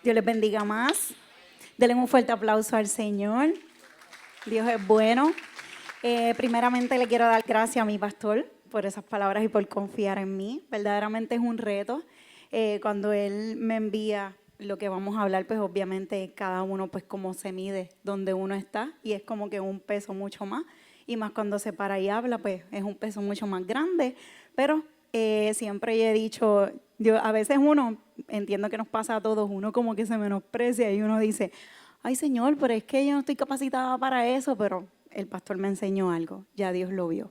Dios les bendiga más. Denle un fuerte aplauso al Señor. Dios es bueno. Primeramente le quiero dar gracias a mi pastor por esas palabras y por confiar en mí. Verdaderamente es un reto. Cuando Él me envía lo que vamos a hablar, pues obviamente cada uno pues como se mide donde uno está y es como que un peso mucho más. Y más cuando se para y habla, pues es un peso mucho más grande. Pero siempre he dicho, a veces uno, entiendo que nos pasa a todos, uno como que se menosprecia y uno dice, ay Señor, pero es que yo no estoy capacitada para eso, pero el pastor me enseñó algo, ya Dios lo vio.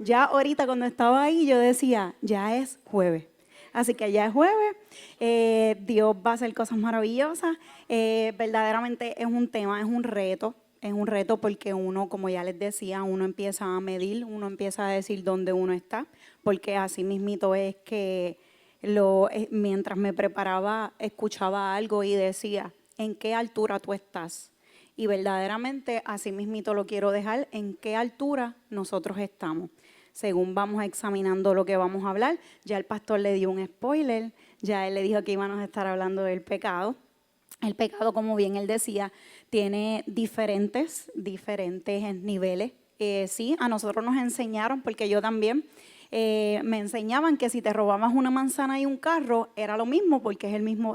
Ya ahorita cuando estaba ahí yo decía, ya es jueves. Así que ya es jueves, Dios va a hacer cosas maravillosas, verdaderamente es un tema, es un reto porque uno, como ya les decía, uno empieza a medir, uno empieza a decir dónde uno está, porque así mismito es que mientras me preparaba, escuchaba algo y decía, ¿en qué altura tú estás? Y verdaderamente así mismito lo quiero dejar, ¿en qué altura nosotros estamos? Según vamos examinando lo que vamos a hablar, ya el pastor le dio un spoiler, ya él le dijo que íbamos a estar hablando del pecado. El pecado, como bien él decía, tiene diferentes niveles. Sí, a nosotros nos enseñaron, porque yo también, me enseñaban que si te robabas una manzana y un carro, era lo mismo, porque es el mismo,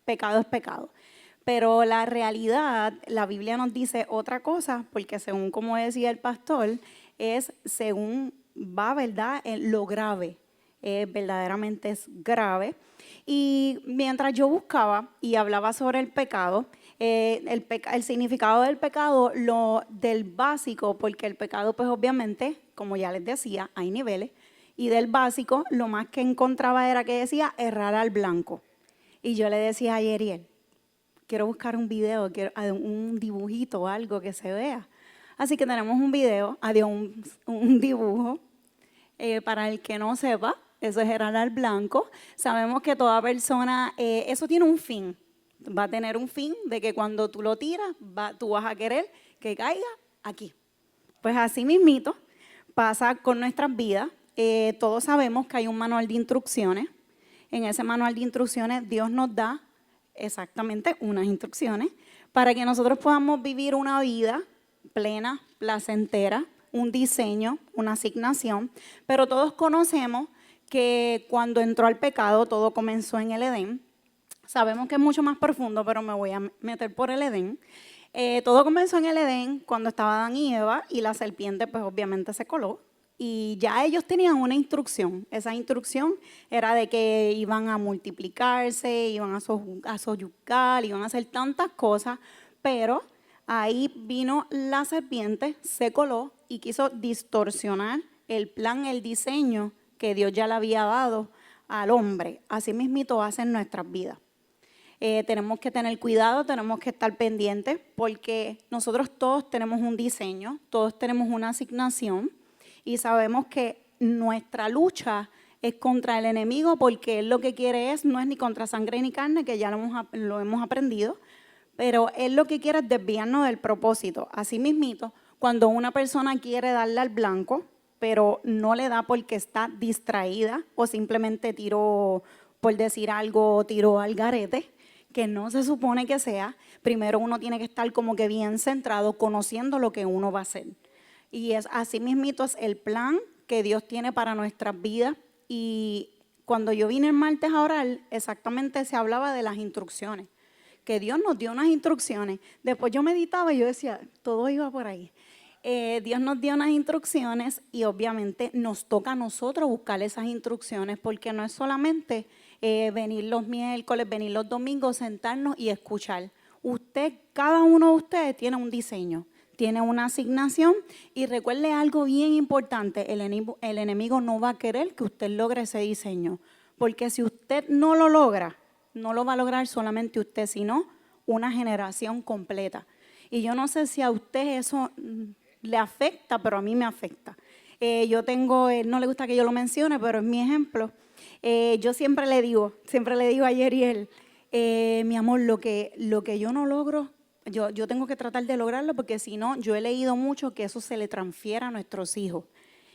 pecado es pecado. Pero la realidad, la Biblia nos dice otra cosa, porque según como decía el pastor, es según va, ¿verdad?, en lo grave, verdaderamente es grave. Y mientras yo buscaba y hablaba sobre el pecado, el significado del pecado, del básico, porque el pecado pues obviamente, como ya les decía, hay niveles, y del básico lo más que encontraba era que decía errar al blanco. Y yo le decía a Yeriel, quiero buscar un video, un dibujito o algo que se vea. Así que tenemos un video, un dibujo. Para el que no sepa, eso es errar al blanco. Sabemos que toda persona, eso tiene un fin. Va a tener un fin de que cuando tú lo tiras, tú vas a querer que caiga aquí. Pues así mismito pasa con nuestras vidas. Todos sabemos que hay un manual de instrucciones. En ese manual de instrucciones Dios nos da exactamente unas instrucciones para que nosotros podamos vivir una vida plena, placentera, un diseño, una asignación, pero todos conocemos que cuando entró al pecado todo comenzó en el Edén. Sabemos que es mucho más profundo, pero me voy a meter por el Edén. Todo comenzó en el Edén cuando estaba Adán y Eva y la serpiente pues obviamente se coló. Y ya ellos tenían una instrucción. Esa instrucción era de que iban a multiplicarse, iban a soyucar, iban a hacer tantas cosas, pero ahí vino la serpiente, se coló y quiso distorsionar el plan, el diseño que Dios ya le había dado al hombre. Así mismito hacen nuestras vidas. Tenemos que tener cuidado, tenemos que estar pendientes porque nosotros todos tenemos un diseño, todos tenemos una asignación y sabemos que nuestra lucha es contra el enemigo porque él lo que quiere no es ni contra sangre ni carne, que ya lo hemos aprendido, pero él lo que quiere es desviarnos del propósito. Así mismito, cuando una persona quiere darle al blanco, pero no le da porque está distraída o simplemente tiró, por decir algo, tiró al garete, que no se supone que sea, primero uno tiene que estar como que bien centrado, conociendo lo que uno va a hacer. Y así mismito es el plan que Dios tiene para nuestras vidas. Y cuando yo vine el martes a orar, exactamente se hablaba de las instrucciones, que Dios nos dio unas instrucciones. Después yo meditaba y yo decía, todo iba por ahí. Dios nos dio unas instrucciones y obviamente nos toca a nosotros buscar esas instrucciones porque no es solamente venir los miércoles, venir los domingos, sentarnos y escuchar. Cada uno de ustedes tiene un diseño, tiene una asignación y recuerde algo bien importante, el enemigo no va a querer que usted logre ese diseño, porque si usted no lo logra, no lo va a lograr solamente usted, sino una generación completa. Y yo no sé si a usted eso le afecta, pero a mí me afecta. Yo tengo, no le gusta que yo lo mencione, pero es mi ejemplo. Yo siempre le digo a Yeriel, mi amor, lo que yo no logro, yo tengo que tratar de lograrlo porque si no, yo he leído mucho que eso se le transfiere a nuestros hijos.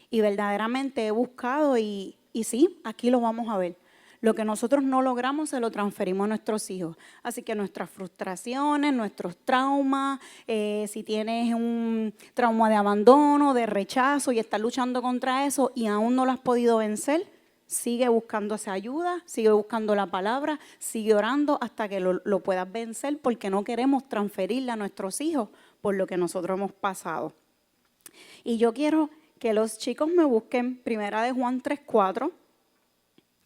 Y verdaderamente he buscado y sí, aquí lo vamos a ver. Lo que nosotros no logramos se lo transferimos a nuestros hijos. Así que nuestras frustraciones, nuestros traumas, si tienes un trauma de abandono, de rechazo y estás luchando contra eso y aún no lo has podido vencer, sigue buscando esa ayuda, sigue buscando la palabra, sigue orando hasta que lo puedas vencer, porque no queremos transferirle a nuestros hijos por lo que nosotros hemos pasado. Y yo quiero que los chicos me busquen Primera de Juan 3:4,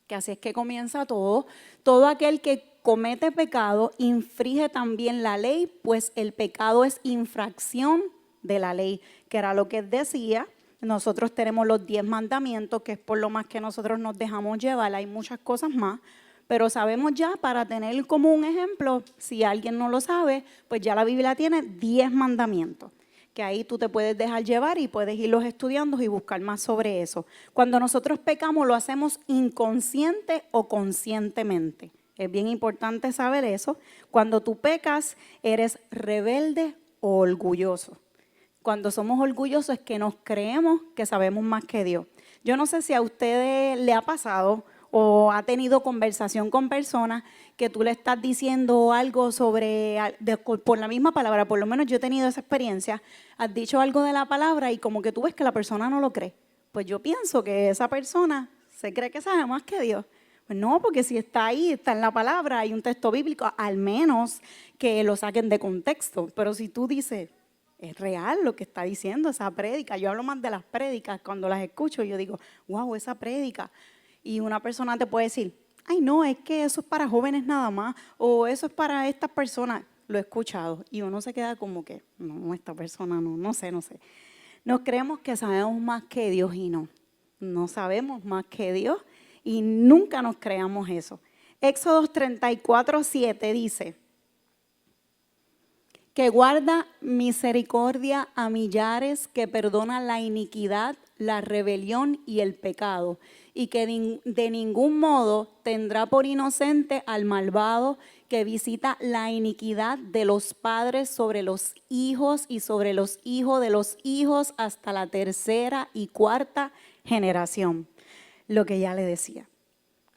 que así es que comienza todo. Todo aquel que comete pecado infringe también la ley, pues el pecado es infracción de la ley, que era lo que decía. Nosotros tenemos los 10 mandamientos, que es por lo más que nosotros nos dejamos llevar. Hay muchas cosas más, pero sabemos ya, para tener como un ejemplo, si alguien no lo sabe, pues ya la Biblia tiene 10 mandamientos, que ahí tú te puedes dejar llevar y puedes irlos estudiando y buscar más sobre eso. Cuando nosotros pecamos, lo hacemos inconsciente o conscientemente. Es bien importante saber eso. Cuando tú pecas, eres rebelde o orgulloso. Cuando somos orgullosos es que nos creemos que sabemos más que Dios. Yo no sé si a ustedes le ha pasado o ha tenido conversación con personas que tú le estás diciendo algo sobre, por la misma palabra, por lo menos yo he tenido esa experiencia, has dicho algo de la palabra y como que tú ves que la persona no lo cree. Pues yo pienso que esa persona se cree que sabe más que Dios. Pues no, porque si está ahí, está en la palabra, hay un texto bíblico, al menos que lo saquen de contexto. Pero si tú dices, es real lo que está diciendo esa prédica, yo hablo más de las prédicas, cuando las escucho yo digo, wow, esa prédica. Y una persona te puede decir, ay no, es que eso es para jóvenes nada más, o eso es para estas personas. Lo he escuchado y uno se queda como que, no, esta persona no sé. Nos creemos que sabemos más que Dios y no sabemos más que Dios y nunca nos creamos eso. Éxodo 34:7 dice, que guarda misericordia a millares, que perdona la iniquidad, la rebelión y el pecado, y que de ningún modo tendrá por inocente al malvado, que visita la iniquidad de los padres sobre los hijos y sobre los hijos de los hijos hasta la tercera y cuarta generación. Lo que ya le decía,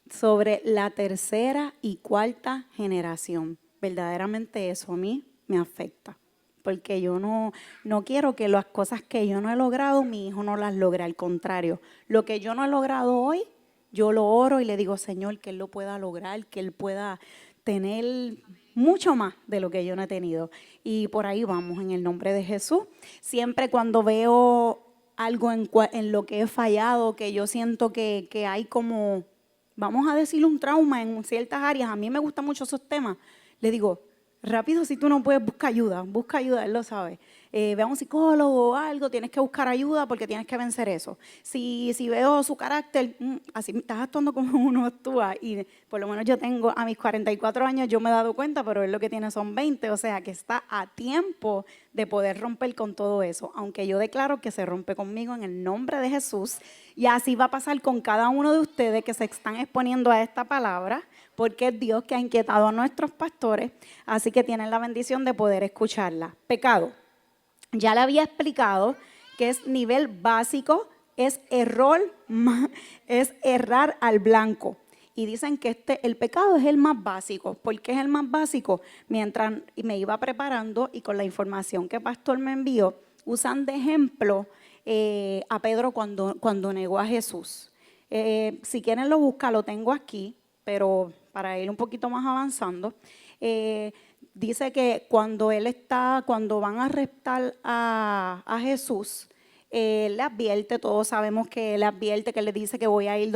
sobre la tercera y cuarta generación. Verdaderamente eso a mí me afecta, porque yo no quiero que las cosas que yo no he logrado, mi hijo no las logre. Al contrario, lo que yo no he logrado hoy, yo lo oro y le digo, Señor, que Él lo pueda lograr, que Él pueda tener mucho más de lo que yo no he tenido. Y por ahí vamos, en el nombre de Jesús. Siempre cuando veo algo en lo que he fallado, que yo siento que hay como, vamos a decirle, un trauma en ciertas áreas, a mí me gustan mucho esos temas, le digo, rápido, si tú no puedes, busca ayuda, Él lo sabe. Ve a un psicólogo o algo, tienes que buscar ayuda porque tienes que vencer eso. Si veo su carácter, así estás actuando como uno actúa, y por lo menos yo tengo, a mis 44 años yo me he dado cuenta, pero él lo que tiene son 20, o sea que está a tiempo de poder romper con todo eso, aunque yo declaro que se rompe conmigo en el nombre de Jesús, y así va a pasar con cada uno de ustedes que se están exponiendo a esta palabra, porque es Dios que ha inquietado a nuestros pastores, así que tienen la bendición de poder escucharla. Pecado. Ya le había explicado que es nivel básico, es errar al blanco. Y dicen que el pecado es el más básico. ¿Por qué es el más básico? Mientras me iba preparando y con la información que el pastor me envió, usan de ejemplo a Pedro cuando negó a Jesús. Si quieren lo buscan, lo tengo aquí, pero para ir un poquito más avanzando, dice que cuando van a arrestar a Jesús, le advierte, todos sabemos que le advierte, que le dice que voy a ir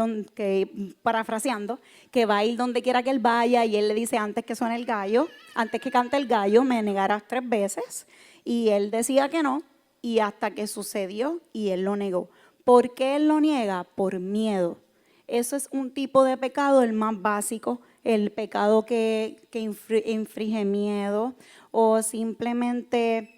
parafraseando, que va a ir donde quiera que él vaya, y él le dice, antes que suene el gallo, antes que cante el gallo, me negarás 3 veces, y él decía que no, y hasta que sucedió, y él lo negó. ¿Por qué él lo niega? Por miedo. Eso es un tipo de pecado, el más básico, el pecado que infringe miedo, o simplemente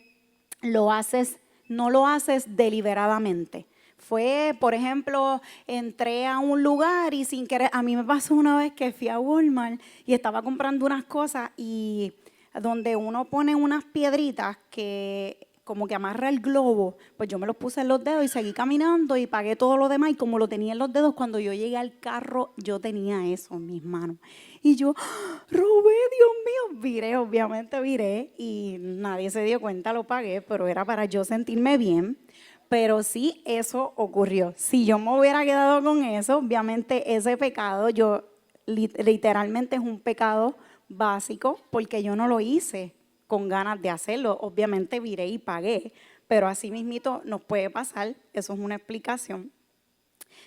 no lo haces deliberadamente. Fue, por ejemplo, entré a un lugar y sin querer, a mí me pasó una vez que fui a Walmart y estaba comprando unas cosas, y donde uno pone unas piedritas que como que amarra el globo, pues yo me los puse en los dedos y seguí caminando y pagué todo lo demás. Y como lo tenía en los dedos, cuando yo llegué al carro, yo tenía eso en mis manos. Y yo, robé, Dios mío, obviamente viré y nadie se dio cuenta, lo pagué, pero era para yo sentirme bien. Pero sí, eso ocurrió. Si yo me hubiera quedado con eso, obviamente ese pecado, literalmente es un pecado básico porque yo no lo hice con ganas de hacerlo. Obviamente viré y pagué, pero así mismito nos puede pasar, eso es una explicación.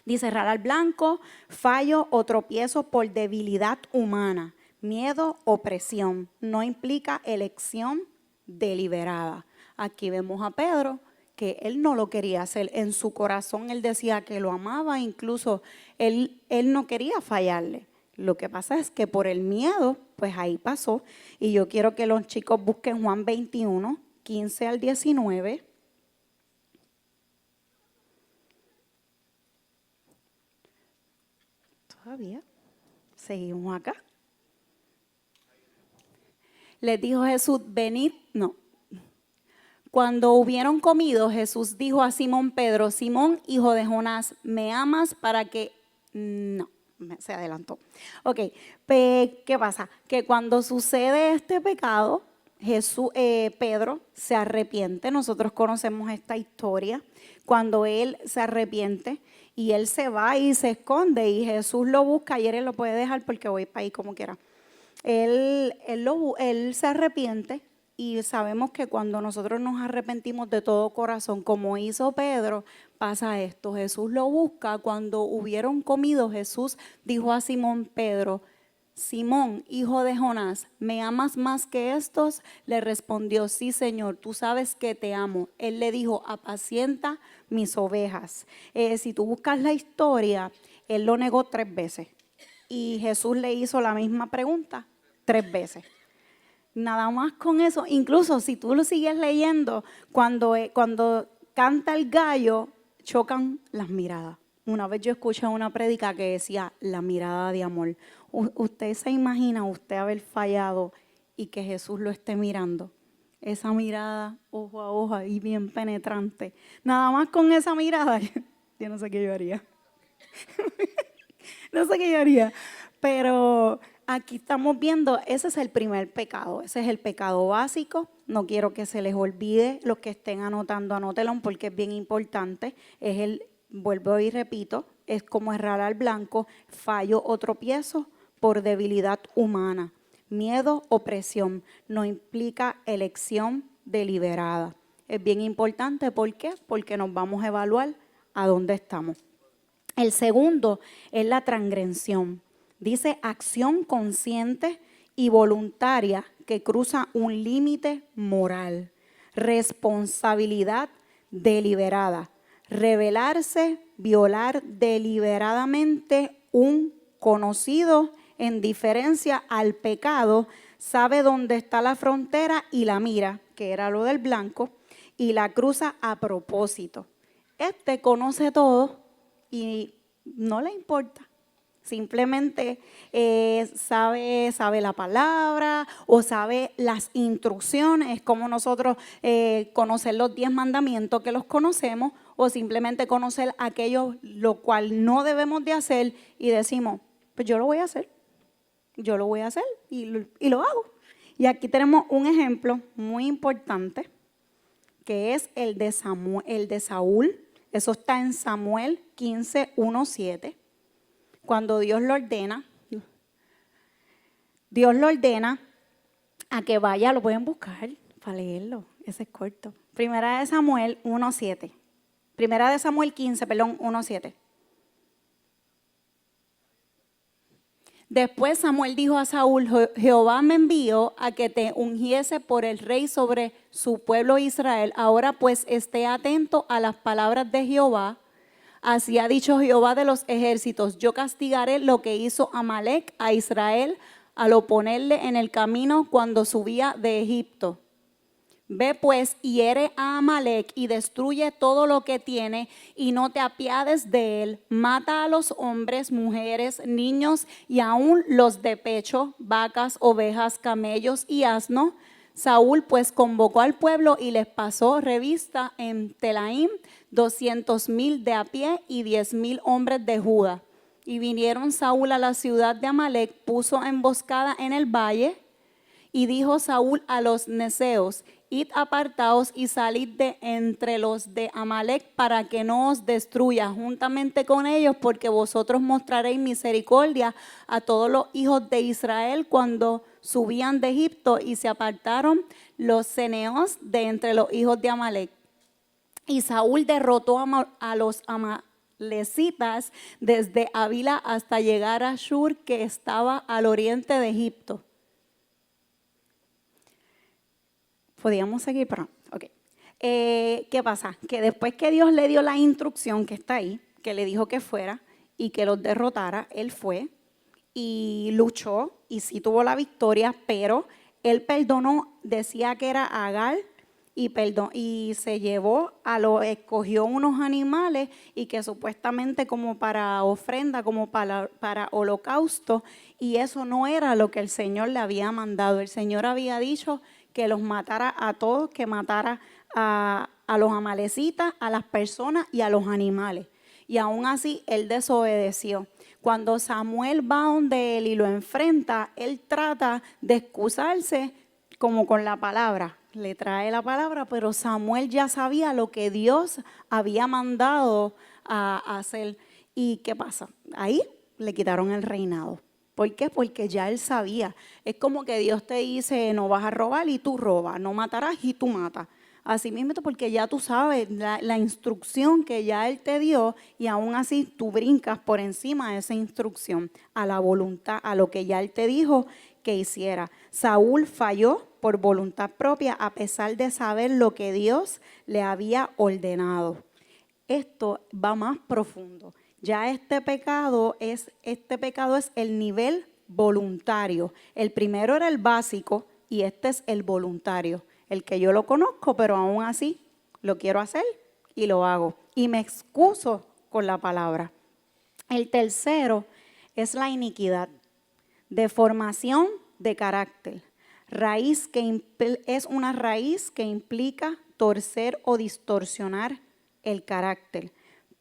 Dice, errar al blanco, fallo o tropiezo por debilidad humana, miedo o presión. No implica elección deliberada. Aquí vemos a Pedro que él no lo quería hacer. En su corazón él decía que lo amaba, incluso él no quería fallarle. Lo que pasa es que por el miedo, pues ahí pasó. Y yo quiero que los chicos busquen Juan 21, 15 al 19. Todavía seguimos acá. Les dijo Jesús, venid, no. Cuando hubieron comido, Jesús dijo a Simón Pedro, Simón, hijo de Jonás, ¿me amas para que...? No, se adelantó. Ok, ¿qué pasa? Que cuando sucede este pecado, Pedro se arrepiente. Nosotros conocemos esta historia. Cuando él se arrepiente y él se va y se esconde y Jesús lo busca, y él lo puede dejar porque voy para ahí como quiera. Él se arrepiente. Y sabemos que cuando nosotros nos arrepentimos de todo corazón, como hizo Pedro, pasa esto. Jesús lo busca. Cuando hubieron comido, Jesús dijo a Simón Pedro, Simón, hijo de Jonás, ¿me amas más que estos? Le respondió, sí, Señor, tú sabes que te amo. Él le dijo, apacienta mis ovejas. Si tú buscas la historia, él lo negó 3 veces. Y Jesús le hizo la misma pregunta 3 veces. Nada más con eso, incluso si tú lo sigues leyendo, cuando canta el gallo, chocan las miradas. Una vez yo escuché una prédica que decía, la mirada de amor. ¿Usted se imagina usted haber fallado y que Jesús lo esté mirando? Esa mirada ojo a ojo y bien penetrante. Nada más con esa mirada, yo no sé qué yo haría. No sé qué yo haría, pero... Aquí estamos viendo, ese es el primer pecado, ese es el pecado básico. No quiero que se les olvide, los que estén anotando, anótelo porque es bien importante. Vuelvo y repito, es como errar al blanco, fallo o tropiezo por debilidad humana. Miedo o presión no implica elección deliberada. Es bien importante, ¿por qué? Porque nos vamos a evaluar a dónde estamos. El segundo es la transgresión. Dice acción consciente y voluntaria que cruza un límite moral. Responsabilidad deliberada. Rebelarse, violar deliberadamente un conocido en diferencia al pecado, sabe dónde está la frontera y la mira, que era lo del blanco, y la cruza a propósito. Este conoce todo y no le importa. Simplemente sabe la palabra o sabe las instrucciones, como nosotros conocer los 10 mandamientos que los conocemos, o simplemente conocer aquello lo cual no debemos de hacer y decimos, pues yo lo voy a hacer y lo hago. Y aquí tenemos un ejemplo muy importante que es el de Saúl. Eso está en Samuel 15, 1, 7. Cuando Dios lo ordena a que vaya, lo pueden buscar para leerlo, ese es corto. Primera de Samuel 1:7. Primera de Samuel 15, 1:7. Después Samuel dijo a Saúl, Jehová me envió a que te ungiese por el rey sobre su pueblo Israel. Ahora pues esté atento a las palabras de Jehová. Así ha dicho Jehová de los ejércitos, yo castigaré lo que hizo Amalec a Israel al oponerle en el camino cuando subía de Egipto. Ve pues, hiere a Amalec y destruye todo lo que tiene y no te apiades de él. Mata a los hombres, mujeres, niños y aún los de pecho, vacas, ovejas, camellos y asnos, Saúl pues convocó al pueblo y les pasó revista en Telaim 200,000 de a pie y 10,000 hombres de Judá. Y vinieron Saúl a la ciudad de Amalec, puso emboscada en el valle, y dijo Saúl a los neceos: id apartaos y salid de entre los de Amalec para que no os destruya juntamente con ellos, porque vosotros mostraréis misericordia a todos los hijos de Israel cuando subían de Egipto. Y se apartaron los ceneos de entre los hijos de Amalec. Y Saúl derrotó a los amalecitas desde Avila hasta llegar a Shur, que estaba al oriente de Egipto. Podíamos seguir, pero ok. ¿Qué pasa? Que después que Dios le dio la instrucción que está ahí, que le dijo que fuera y que los derrotara, él fue y luchó y sí tuvo la victoria, pero él perdonó, decía que era Agar, y se llevó escogió unos animales y que supuestamente como para ofrenda, como para holocausto, y eso no era lo que el Señor le había mandado. El Señor había dicho que los matara a todos, que matara a los amalecitas, a las personas y a los animales. Y aún así él desobedeció. Cuando Samuel va donde él y lo enfrenta, él trata de excusarse como con la palabra. Le trae la palabra, pero Samuel ya sabía lo que Dios había mandado a hacer. ¿Y qué pasa? Ahí le quitaron el reinado. ¿Por qué? Porque ya él sabía. Es como que Dios te dice: no vas a robar y tú robas, no matarás y tú matas. Así mismo, porque ya tú sabes la instrucción que ya él te dio, y aún así tú brincas por encima de esa instrucción, a la voluntad, a lo que ya él te dijo que hiciera. Saúl falló por voluntad propia a pesar de saber lo que Dios le había ordenado. Esto va más profundo. Ya este pecado es el nivel voluntario. El primero era el básico y este es el voluntario. El que yo lo conozco, pero aún así lo quiero hacer y lo hago. Y me excuso con la palabra. El tercero es la iniquidad, deformación de carácter. Es una raíz que implica torcer o distorsionar el carácter.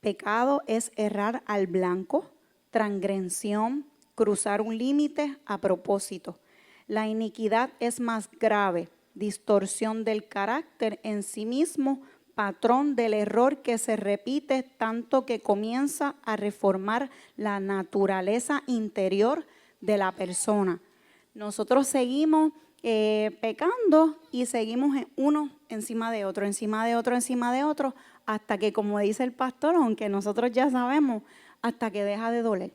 Pecado es errar al blanco, transgresión, cruzar un límite a propósito. La iniquidad es más grave, distorsión del carácter en sí mismo, patrón del error que se repite tanto que comienza a reformar la naturaleza interior de la persona. Nosotros seguimos pecando y seguimos uno encima de otro, encima de otro, encima de otro, hasta que, como dice el pastor, aunque nosotros ya sabemos, hasta que deja de doler.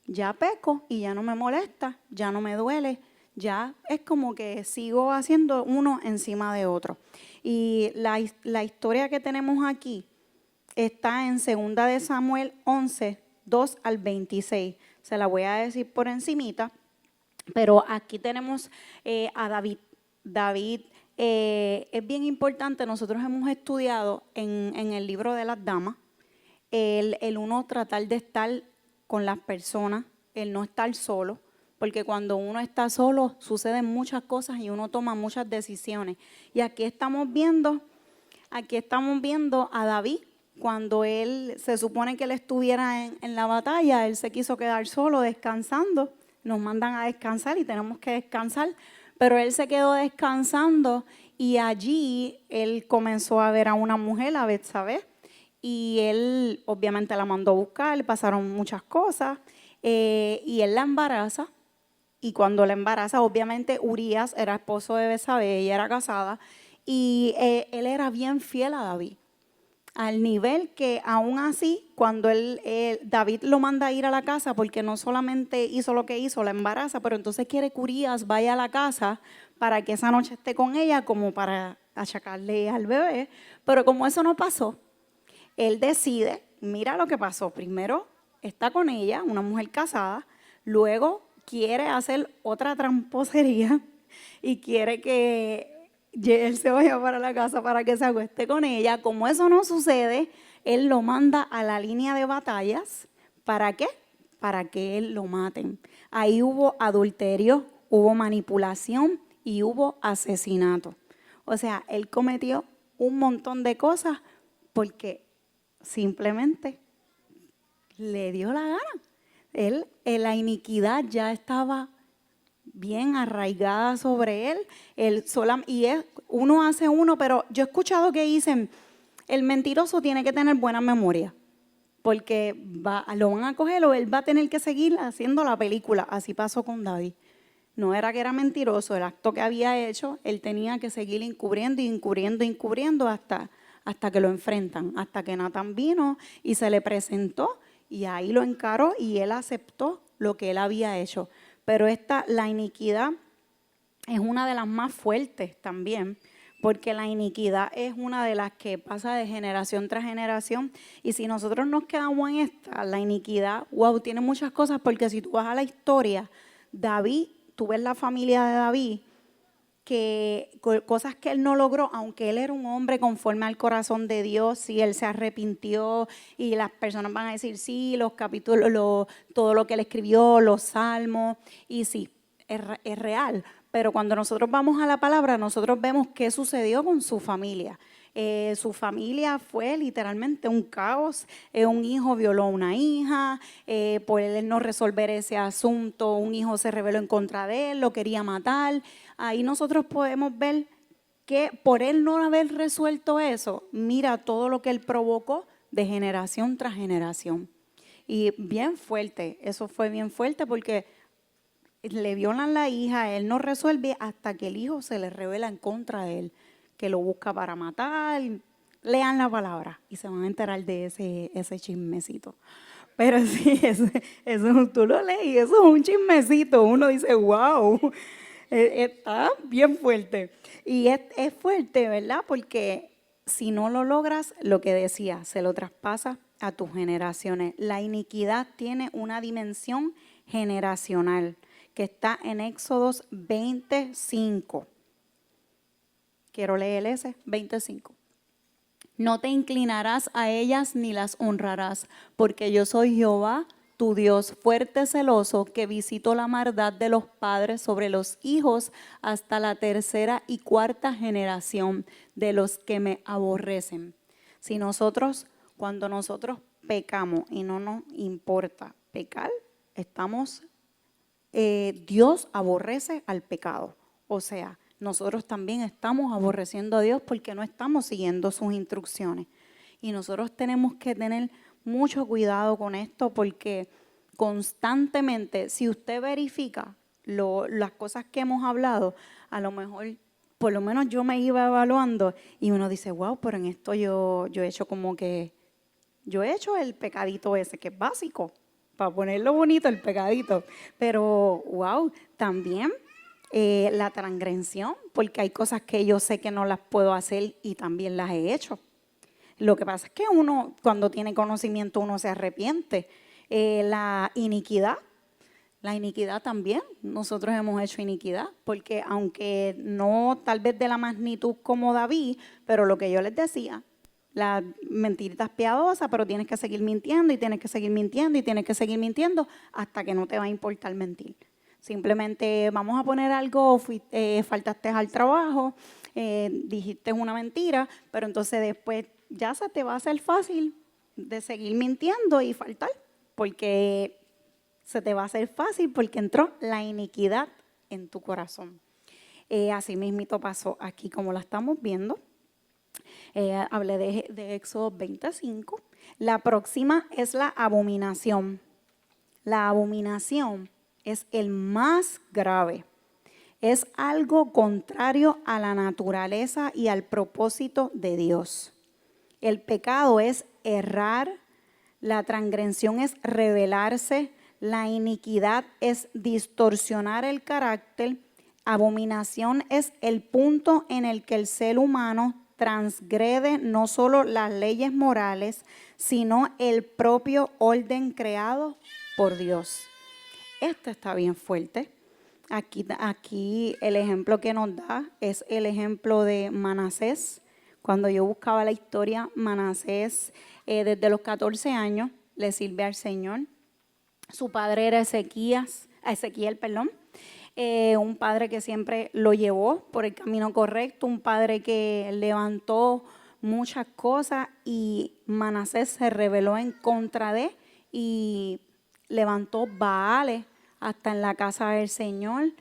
Ya peco y ya no me molesta, ya no me duele, ya es como que sigo haciendo uno encima de otro. Y la historia que tenemos aquí está en 2 de Samuel 11, 2 al 26. Se la voy a decir por encimita, pero aquí tenemos a David. David es bien importante. Nosotros hemos estudiado en el libro de las damas el uno tratar de estar con las personas, el no estar solo, porque cuando uno está solo suceden muchas cosas y uno toma muchas decisiones. Y aquí estamos viendo a David. Cuando él se supone que él estuviera en la batalla, él se quiso quedar solo descansando. Nos mandan a descansar y tenemos que descansar, pero él se quedó descansando y allí él comenzó a ver a una mujer, a Betsabé, y él obviamente la mandó a buscar, pasaron muchas cosas, y él la embaraza. Y cuando la embaraza, obviamente Urías era esposo de Betsabé, ella era casada, y él era bien fiel a David. Al nivel que aún así, cuando David lo manda a ir a la casa, porque no solamente hizo lo que hizo, la embaraza, pero entonces quiere que Urías vaya a la casa para que esa noche esté con ella, como para achacarle al bebé. Pero como eso no pasó, él decide, mira lo que pasó. Primero está con ella, una mujer casada, luego quiere hacer otra tramposería y quiere que él se vaya para la casa para que se acueste con ella. Como eso no sucede, él lo manda a la línea de batallas. ¿Para qué? Para que él lo maten. Ahí hubo adulterio, hubo manipulación y hubo asesinato. O sea, él cometió un montón de cosas porque simplemente le dio la gana. Él, la iniquidad ya estaba bien arraigada sobre él. Uno hace uno, pero yo he escuchado que dicen, el mentiroso tiene que tener buena memoria, porque lo van a coger o él va a tener que seguir haciendo la película. Así pasó con David. No era que era mentiroso, el acto que había hecho, él tenía que seguir encubriendo hasta que lo enfrentan, hasta que Natán vino y se le presentó y ahí lo encaró y él aceptó lo que él había hecho. Pero la iniquidad es una de las más fuertes también, porque la iniquidad es una de las que pasa de generación tras generación. Y si nosotros nos quedamos en la iniquidad, wow, tiene muchas cosas, porque si tú vas a la historia, David, tú ves la familia de David, que cosas que él no logró, aunque él era un hombre conforme al corazón de Dios, sí, él se arrepintió y las personas van a decir, sí, los capítulos, todo lo que él escribió, los salmos, y sí, es real. Pero cuando nosotros vamos a la palabra, nosotros vemos qué sucedió con su familia. Su familia fue literalmente un caos. Un hijo violó a una hija, por él no resolver ese asunto, un hijo se rebeló en contra de él, lo quería matar. Ahí nosotros podemos ver que por él no haber resuelto eso, mira todo lo que él provocó de generación tras generación. Y bien fuerte, eso fue bien fuerte porque le violan a la hija, él no resuelve hasta que el hijo se le revela en contra de él, que lo busca para matar. Lean la palabra y se van a enterar de ese chismecito. Pero sí, eso tú lo lees y eso es un chismecito. Uno dice, wow, está bien fuerte. Y es fuerte, ¿verdad? Porque si no lo logras, lo que decía, se lo traspasa a tus generaciones. La iniquidad tiene una dimensión generacional que está en Éxodos 25. Quiero leer ese, 25. No te inclinarás a ellas ni las honrarás, porque yo soy Jehová, tu Dios, fuerte, celoso, que visito la maldad de los padres sobre los hijos hasta la tercera y cuarta generación de los que me aborrecen. Cuando nosotros pecamos y no nos importa pecar, Dios aborrece al pecado. O sea, nosotros también estamos aborreciendo a Dios porque no estamos siguiendo sus instrucciones. Y nosotros tenemos que tener mucho cuidado con esto porque constantemente, si usted verifica las cosas que hemos hablado, a lo mejor, por lo menos yo me iba evaluando y uno dice, wow, pero en esto yo he hecho yo he hecho el pecadito ese que es básico, para ponerlo bonito, el pecadito. Pero, wow, también la transgresión, porque hay cosas que yo sé que no las puedo hacer y también las he hecho. Lo que pasa es que uno, cuando tiene conocimiento, uno se arrepiente. La iniquidad también, nosotros hemos hecho iniquidad, porque aunque no tal vez de la magnitud como David, pero lo que yo les decía, las mentiritas piadosas, pero tienes que seguir mintiendo y tienes que seguir mintiendo y tienes que seguir mintiendo hasta que no te va a importar mentir. Simplemente vamos a poner algo, faltaste al trabajo, dijiste una mentira, pero entonces después ya se te va a hacer fácil de seguir mintiendo y faltar, porque se te va a hacer fácil porque entró la iniquidad en tu corazón. Así mismito pasó aquí como la estamos viendo. Hablé de Éxodo 25. La próxima es la abominación. La abominación es el más grave. Es algo contrario a la naturaleza y al propósito de Dios. El pecado es errar, la transgresión es rebelarse, la iniquidad es distorsionar el carácter, abominación es el punto en el que el ser humano transgrede no solo las leyes morales, sino el propio orden creado por Dios. Esto está bien fuerte. Aquí el ejemplo que nos da es el ejemplo de Manasés. Cuando yo buscaba la historia, Manasés desde los 14 años le sirve al Señor. Su padre era Ezequiel. Un padre que siempre lo llevó por el camino correcto, un padre que levantó muchas cosas y Manasés se rebeló en contra de y levantó Baales hasta en la casa del Señor.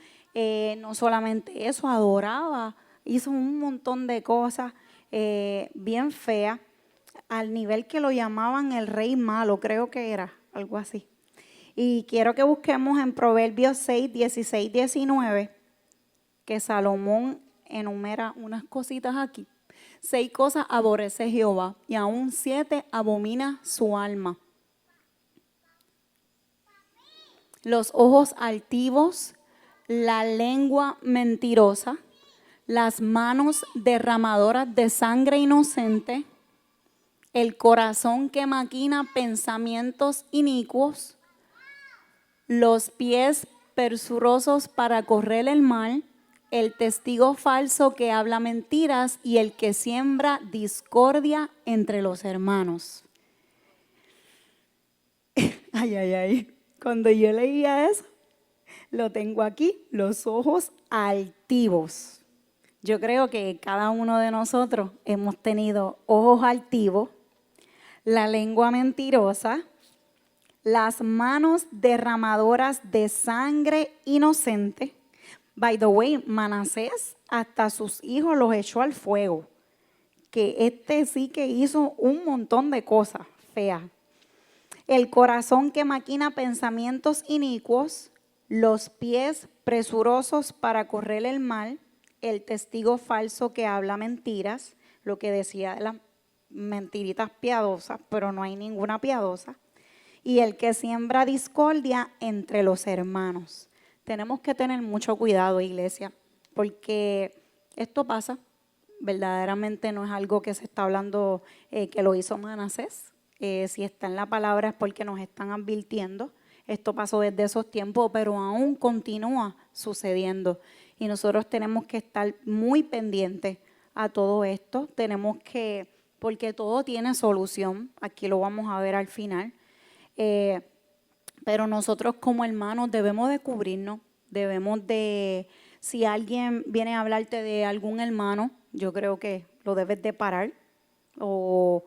No solamente eso, adoraba, hizo un montón de cosas bien feas, al nivel que lo llamaban el rey malo, creo que era, algo así. Y quiero que busquemos en Proverbios 6, 16, 19, que Salomón enumera unas cositas aquí. 6 cosas aborrece Jehová y aún 7 abomina su alma. Los ojos altivos, la lengua mentirosa, las manos derramadoras de sangre inocente, el corazón que maquina pensamientos inicuos, los pies presurosos para correr el mal, el testigo falso que habla mentiras y el que siembra discordia entre los hermanos. Ay, ay, ay. Cuando yo leía eso, lo tengo aquí, los ojos altivos. Yo creo que cada uno de nosotros hemos tenido ojos altivos, la lengua mentirosa, las manos derramadoras de sangre inocente. By the way, Manasés hasta sus hijos los echó al fuego. Que este sí que hizo un montón de cosas feas. El corazón que maquina pensamientos inicuos, los pies presurosos para correr el mal, el testigo falso que habla mentiras, lo que decía de las mentiritas piadosas, pero no hay ninguna piadosa, y el que siembra discordia entre los hermanos. Tenemos que tener mucho cuidado, iglesia, porque esto pasa, verdaderamente no es algo que se está hablando que lo hizo Manasés. Si está en la palabra es porque nos están advirtiendo. Esto pasó desde esos tiempos, pero aún continúa sucediendo. Y nosotros tenemos que estar muy pendientes a todo esto. Tenemos que, porque todo tiene solución. Aquí lo vamos a ver al final. Pero nosotros como hermanos debemos de cubrirnos. Debemos de, si alguien viene a hablarte de algún hermano, yo creo que lo debes de parar o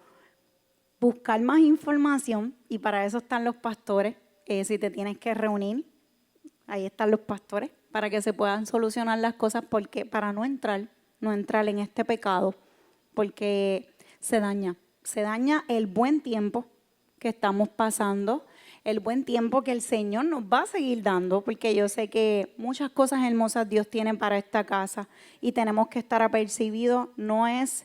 buscar más información, y para eso están los pastores. Si te tienes que reunir, ahí están los pastores para que se puedan solucionar las cosas, porque para no entrar en este pecado, porque se daña el buen tiempo que estamos pasando, el buen tiempo que el Señor nos va a seguir dando, porque yo sé que muchas cosas hermosas Dios tiene para esta casa y tenemos que estar apercibidos. No es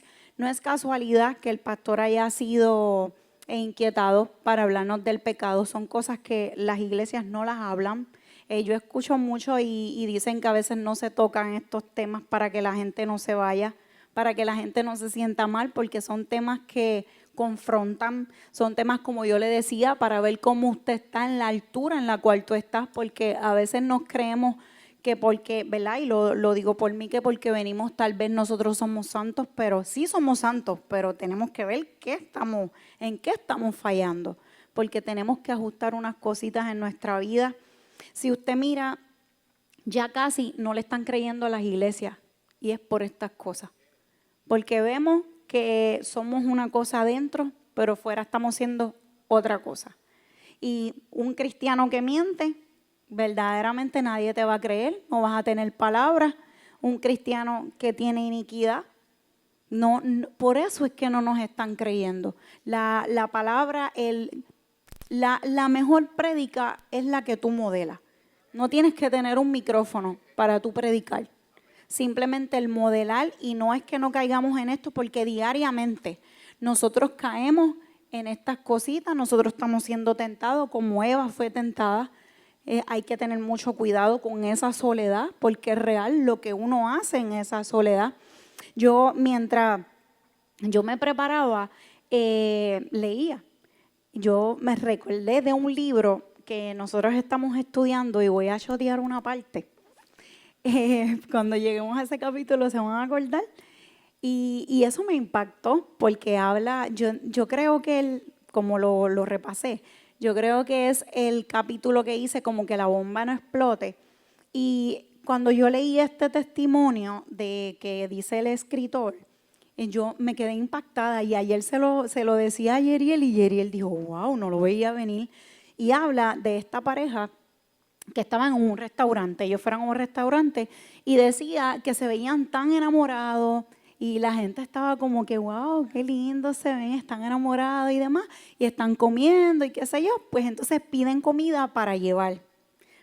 casualidad que el pastor haya sido inquietado para hablarnos del pecado. Son cosas que las iglesias no las hablan. Yo escucho mucho y dicen que a veces no se tocan estos temas para que la gente no se vaya, para que la gente no se sienta mal, porque son temas que confrontan, son temas, como yo le decía, para ver cómo usted está en la altura en la cual tú estás, porque a veces nos creemos que porque, ¿verdad? Y lo digo por mí, que porque venimos, tal vez nosotros somos santos, pero sí somos santos, pero tenemos que ver en qué estamos fallando, porque tenemos que ajustar unas cositas en nuestra vida. Si usted mira, ya casi no le están creyendo a las iglesias, y es por estas cosas, porque vemos que somos una cosa adentro, pero fuera estamos siendo otra cosa. Y un cristiano que miente, verdaderamente nadie te va a creer, no vas a tener palabras. Un cristiano que tiene iniquidad, no, por eso es que no nos están creyendo. La palabra, la mejor prédica es la que tú modelas. No tienes que tener un micrófono para tú predicar. Simplemente el modelar, y no es que no caigamos en esto, porque diariamente nosotros caemos en estas cositas, nosotros estamos siendo tentados como Eva fue tentada. Hay que tener mucho cuidado con esa soledad, porque es real lo que uno hace en esa soledad. Yo, mientras yo me preparaba, leía. Yo me recordé de un libro que nosotros estamos estudiando, y voy a chotear una parte. Cuando lleguemos a ese capítulo se van a acordar. Y eso me impactó, porque habla, yo creo que como lo repasé, yo creo que es el capítulo que hice como que la bomba no explote. Y cuando yo leí este testimonio de que dice el escritor, yo me quedé impactada y ayer se lo decía a Yeriel y Yeriel dijo, wow, no lo veía venir. Y habla de esta pareja que estaban en un restaurante, ellos fueron a un restaurante y decía que se veían tan enamorados y la gente estaba como que, wow, qué lindo se ven, están enamorados y demás, y están comiendo y qué sé yo, pues entonces piden comida para llevar.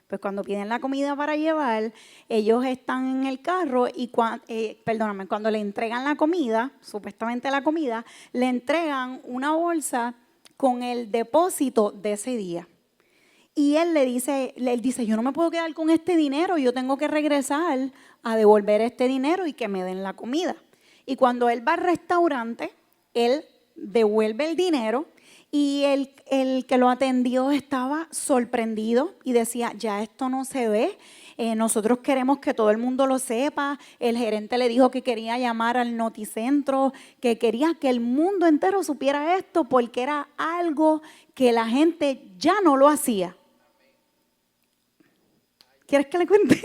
Pues cuando piden la comida para llevar, ellos están en el carro y cuando le entregan la comida, supuestamente la comida, le entregan una bolsa con el depósito de ese día. Y él dice, yo no me puedo quedar con este dinero, yo tengo que regresar a devolver este dinero y que me den la comida. Y cuando él va al restaurante, él devuelve el dinero y el que lo atendió estaba sorprendido y decía, ya esto no se ve, nosotros queremos que todo el mundo lo sepa. El gerente le dijo que quería llamar al noticentro, que quería que el mundo entero supiera esto porque era algo que la gente ya no lo hacía. ¿Quieres que le cuente?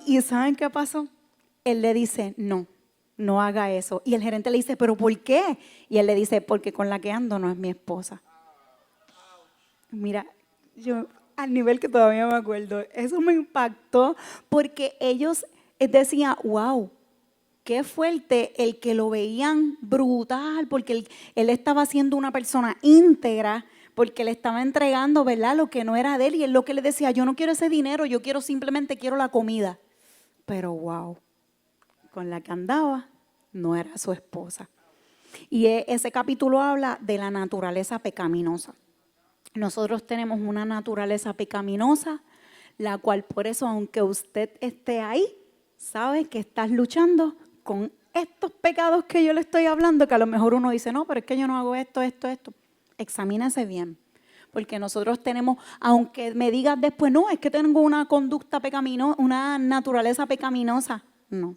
¿Y saben qué pasó? Él le dice, no haga eso. Y el gerente le dice, ¿pero por qué? Y él le dice, porque con la que ando no es mi esposa. Mira, yo al nivel que todavía me acuerdo, eso me impactó porque ellos decían, wow, qué fuerte el que lo veían brutal, porque él estaba siendo una persona íntegra, porque le estaba entregando, ¿verdad?, lo que no era de él. Y él lo que le decía, yo no quiero ese dinero, yo simplemente quiero la comida. Pero wow, con la que andaba no era su esposa. Y ese capítulo habla de la naturaleza pecaminosa. Nosotros tenemos una naturaleza pecaminosa, la cual por eso, aunque usted esté ahí, sabe que estás luchando con estos pecados que yo le estoy hablando, que a lo mejor uno dice, no, pero es que yo no hago esto. Examínese bien, porque nosotros tenemos, aunque me digas después, no, es que tengo una conducta pecaminosa, una naturaleza pecaminosa, no,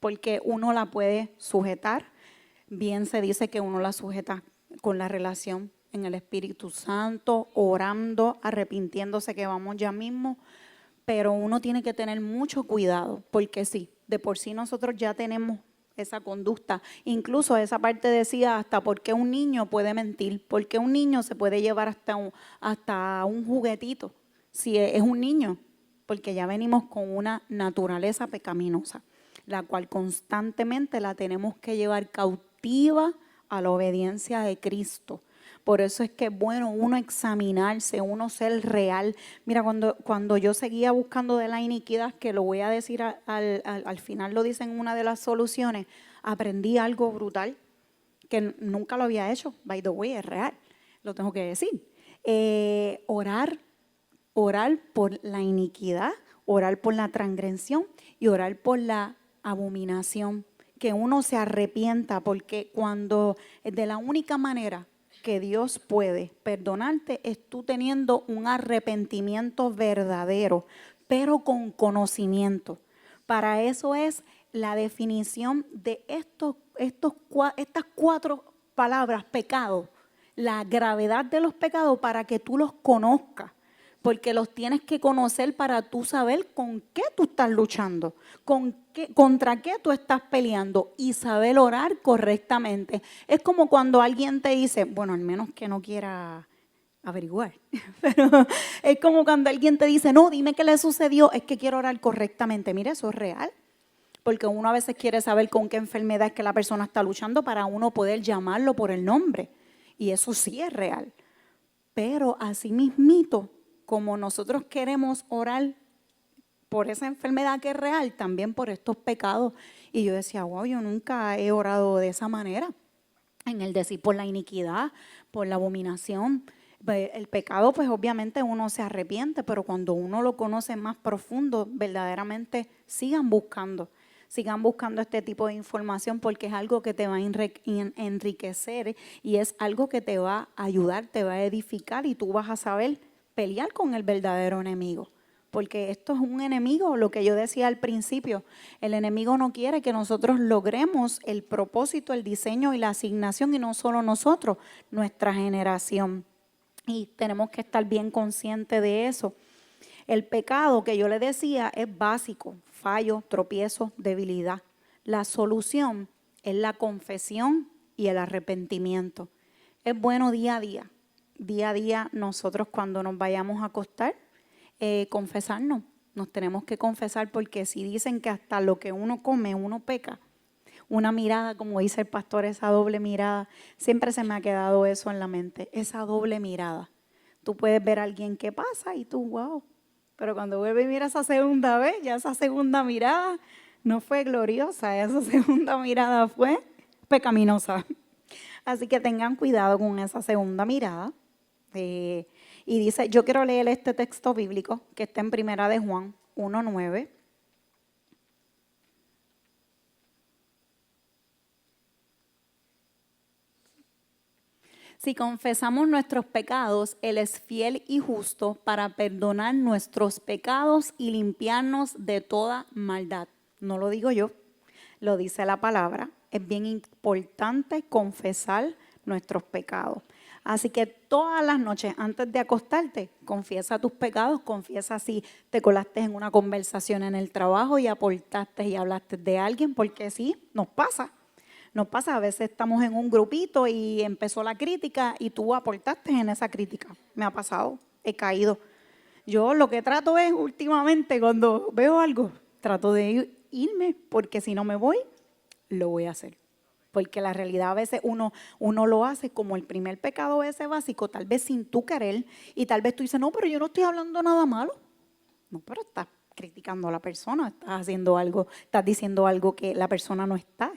porque uno la puede sujetar. Bien se dice que uno la sujeta con la relación en el Espíritu Santo, orando, arrepintiéndose, que vamos ya mismo, pero uno tiene que tener mucho cuidado, porque sí, de por sí nosotros ya tenemos esa conducta. Incluso esa parte decía hasta por qué un niño puede mentir, por qué un niño se puede llevar hasta un juguetito, si es un niño, porque ya venimos con una naturaleza pecaminosa, la cual constantemente la tenemos que llevar cautiva a la obediencia de Cristo. Por eso es que es bueno uno examinarse, uno ser real. Mira, cuando yo seguía buscando de la iniquidad, que lo voy a decir al final, lo dice en una de las soluciones, aprendí algo brutal que nunca lo había hecho. By the way, es real, lo tengo que decir. Orar por la iniquidad, orar por la transgresión y orar por la abominación. Que uno se arrepienta, porque cuando de la única manera que Dios puede perdonarte es tú teniendo un arrepentimiento verdadero, pero con conocimiento. Para eso es la definición de estas 4 palabras, pecado, la gravedad de los pecados, para que tú los conozcas. Porque los tienes que conocer para tú saber con qué tú estás luchando, contra qué tú estás peleando y saber orar correctamente. Es como cuando alguien te dice, bueno, al menos que no quiera averiguar, pero es como cuando alguien te dice, no, dime qué le sucedió, es que quiero orar correctamente. Mira, eso es real. Porque uno a veces quiere saber con qué enfermedad es que la persona está luchando para uno poder llamarlo por el nombre. Y eso sí es real. Pero así mismito, como nosotros queremos orar por esa enfermedad que es real, también por estos pecados. Y yo decía, wow, yo nunca he orado de esa manera. En el decir por la iniquidad, por la abominación. El pecado, pues obviamente uno se arrepiente, pero cuando uno lo conoce más profundo, verdaderamente sigan buscando este tipo de información, porque es algo que te va a enriquecer y es algo que te va a ayudar, te va a edificar y tú vas a saber pelear con el verdadero enemigo. Porque esto es un enemigo, lo que yo decía al principio, el enemigo no quiere que nosotros logremos el propósito, el diseño y la asignación, y no solo nosotros, nuestra generación. Y tenemos que estar bien conscientes de eso. El pecado que yo le decía es básico, fallo, tropiezo, debilidad. La solución es la confesión y el arrepentimiento. Es bueno día a día nosotros cuando nos vayamos a acostar, confesarnos. Nos tenemos que confesar porque si dicen que hasta lo que uno come, uno peca. Una mirada, como dice el pastor, esa doble mirada, siempre se me ha quedado eso en la mente, esa doble mirada. Tú puedes ver a alguien que pasa y tú, wow, pero cuando vuelve y mira esa segunda vez, ya esa segunda mirada no fue gloriosa, esa segunda mirada fue pecaminosa. Así que tengan cuidado con esa segunda mirada. Y dice, yo quiero leer este texto bíblico que está en Primera de Juan 1:9. Si confesamos nuestros pecados, Él es fiel y justo para perdonar nuestros pecados y limpiarnos de toda maldad. No lo digo yo, lo dice la palabra. Es bien importante confesar nuestros pecados. Así que todas las noches antes de acostarte, confiesa tus pecados, confiesa si te colaste en una conversación en el trabajo y aportaste y hablaste de alguien, porque sí, nos pasa. Nos pasa, a veces estamos en un grupito y empezó la crítica y tú aportaste en esa crítica. Me ha pasado, he caído. Yo lo que trato es últimamente cuando veo algo, trato de irme porque si no me voy, lo voy a hacer. Porque la realidad a veces uno lo hace como el primer pecado ese básico, tal vez sin tú querer, y tal vez tú dices, no, pero yo no estoy hablando nada malo. No, pero estás criticando a la persona, estás haciendo algo, estás diciendo algo que la persona no estás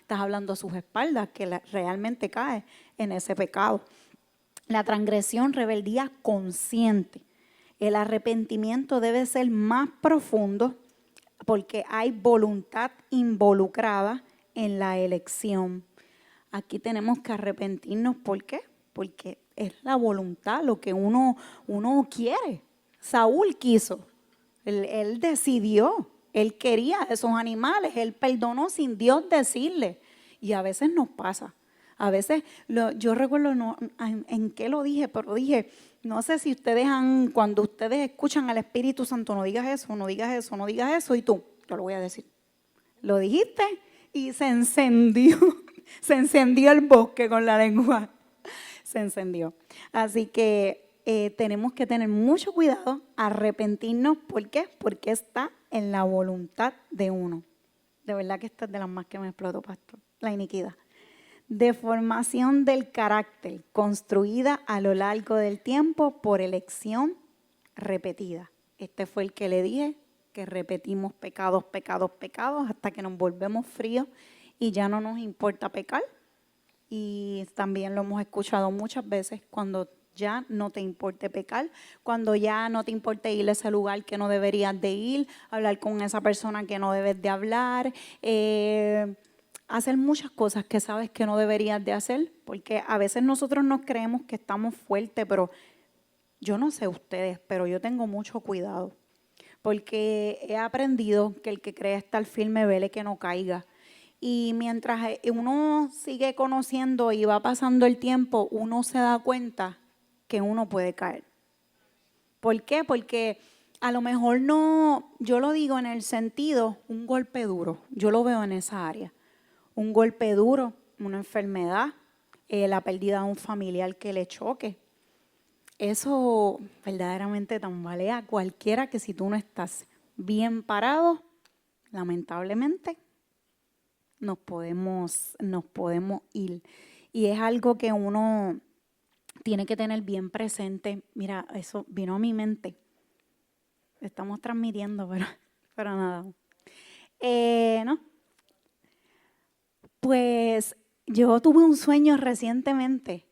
hablando a sus espaldas, que realmente cae en ese pecado. La transgresión, rebeldía consciente. El arrepentimiento debe ser más profundo porque hay voluntad involucrada en la elección. Aquí tenemos que arrepentirnos. ¿Por qué? Porque es la voluntad, lo que uno quiere. Saúl quiso, él decidió, él quería esos animales, él perdonó sin Dios decirle. Y a veces nos pasa. A veces, yo recuerdo en qué lo dije, pero dije, no sé si ustedes cuando ustedes escuchan al Espíritu Santo, no digas eso, no digas eso, no digas eso, y tú, yo lo voy a decir. Lo dijiste y se encendió, se encendió el bosque con la lengua, se encendió. Así que tenemos que tener mucho cuidado, arrepentirnos. ¿Por qué? Porque está en la voluntad de uno. De verdad que esta es de las más que me explotó, pastor, la iniquidad. Deformación del carácter, construida a lo largo del tiempo por elección repetida. Este fue el que le dije, que repetimos pecados, pecados, pecados, hasta que nos volvemos fríos y ya no nos importa pecar. Y también lo hemos escuchado muchas veces, cuando ya no te importe pecar, cuando ya no te importe ir a ese lugar que no deberías de ir, hablar con esa persona que no debes de hablar, hacer muchas cosas que sabes que no deberías de hacer, porque a veces nosotros nos creemos que estamos fuertes, pero yo no sé ustedes, pero yo tengo mucho cuidado, porque he aprendido que el que cree estar firme vele que no caiga. Y mientras uno sigue conociendo y va pasando el tiempo, uno se da cuenta que uno puede caer. ¿Por qué? Porque a lo mejor no, yo lo digo en el sentido, un golpe duro, yo lo veo en esa área. Un golpe duro, una enfermedad, la pérdida de un familiar que le choque. Eso verdaderamente tambalea a cualquiera que si tú no estás bien parado, lamentablemente nos podemos ir. Y es algo que uno tiene que tener bien presente. Mira, eso vino a mi mente. Estamos transmitiendo, pero nada. ¿No? Pues yo tuve un sueño recientemente